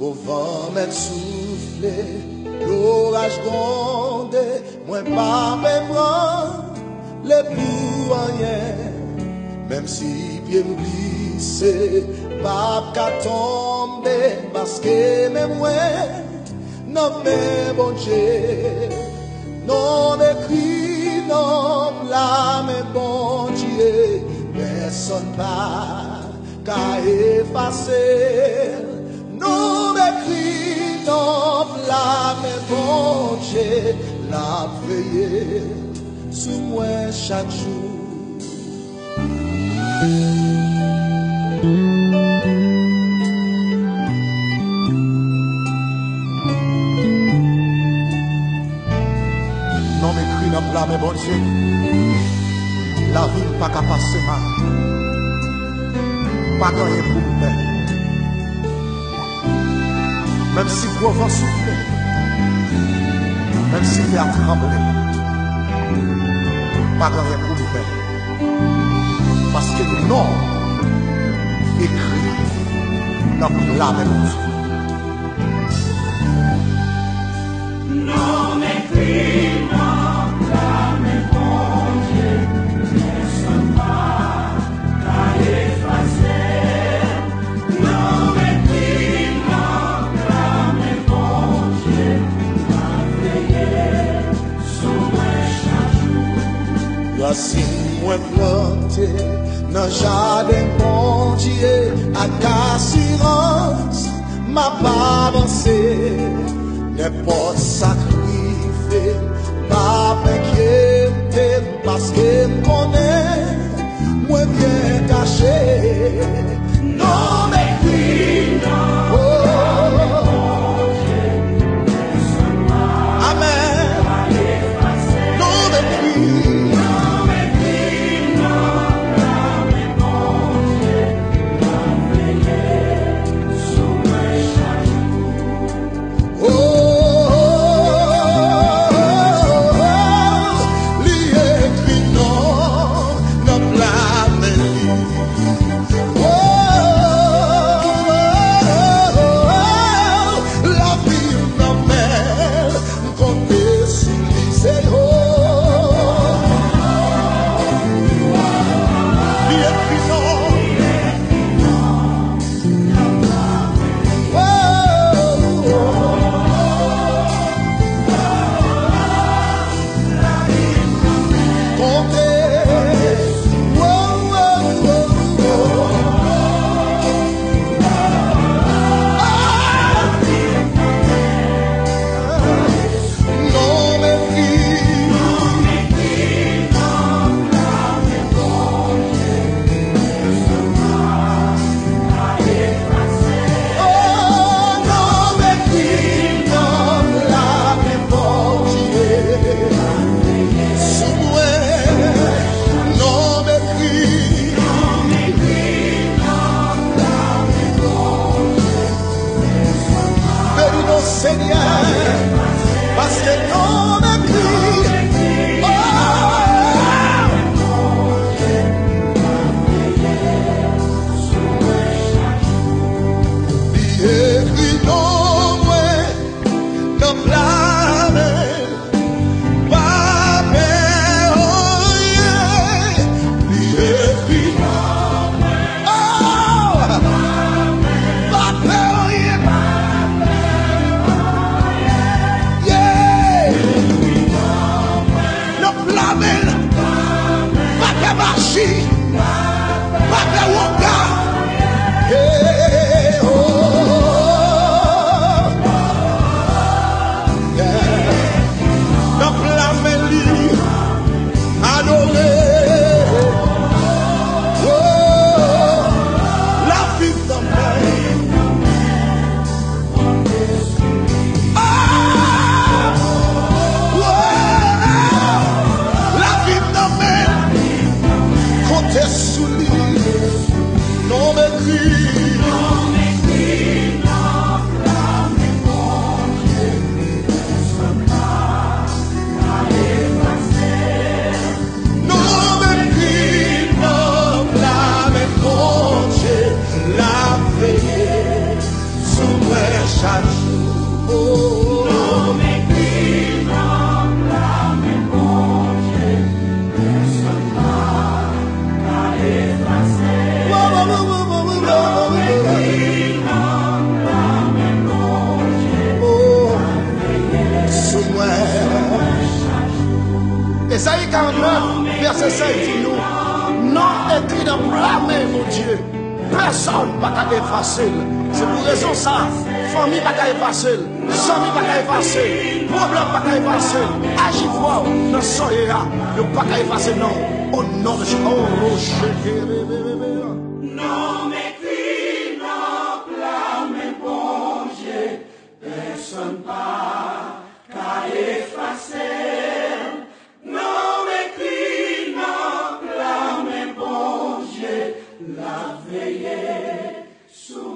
Qu'au vent m'être soufflé, l'orage grondé, moi pas me prendre le pour rien. Même si pied me glissé, pas qu'à tomber, parce que même moi, non mais bon Dieu, non écrit, non là mais bon Dieu, personne pas qu'à effacer, non écrit, non là mais bon Dieu, la veillée sous moi chaque jour. Non m'écrit dans plat, mais bon Dieu, la vie n'est pas qu'à passer mal. Pas gagner pour me faire. Même si le vent souffle, même si il a tremblé, pas gagner pour me faire. Parce que le nom écrit dans plat, mais bon Dieu. Non m'écrit dans plat, mais bon Dieu, personne pas qu'à effacer. Non m'écrit dans plat, mais bon Dieu, m'a veillé sous moi chaque jour. Voici moi planté dans jardin bon Dieu, à assurance m'a pas avancé. N'importe sacrifié, pas m'inquiéter, parce que m'connais, moi bien caché. Non m'écrit, non, amen. Non m'écrit, oh, Esaïe 49, verset 5 dit nous, non écrit dans blâmer, mon Dieu. Personne ne peut effacer. C'est pour raison ça. Famille ne peut pas effacer. Amis ne peut pas effacer. Problème ne peut pas effacer. Agis-toi dans son état. Ne peut pas effacer, non. Au nom de Jésus. Oh, non m'écris, non blâme, bon Dieu. Personne pas qu'à effacer. Non m'écris, non blâme, bon Dieu. La veillée sous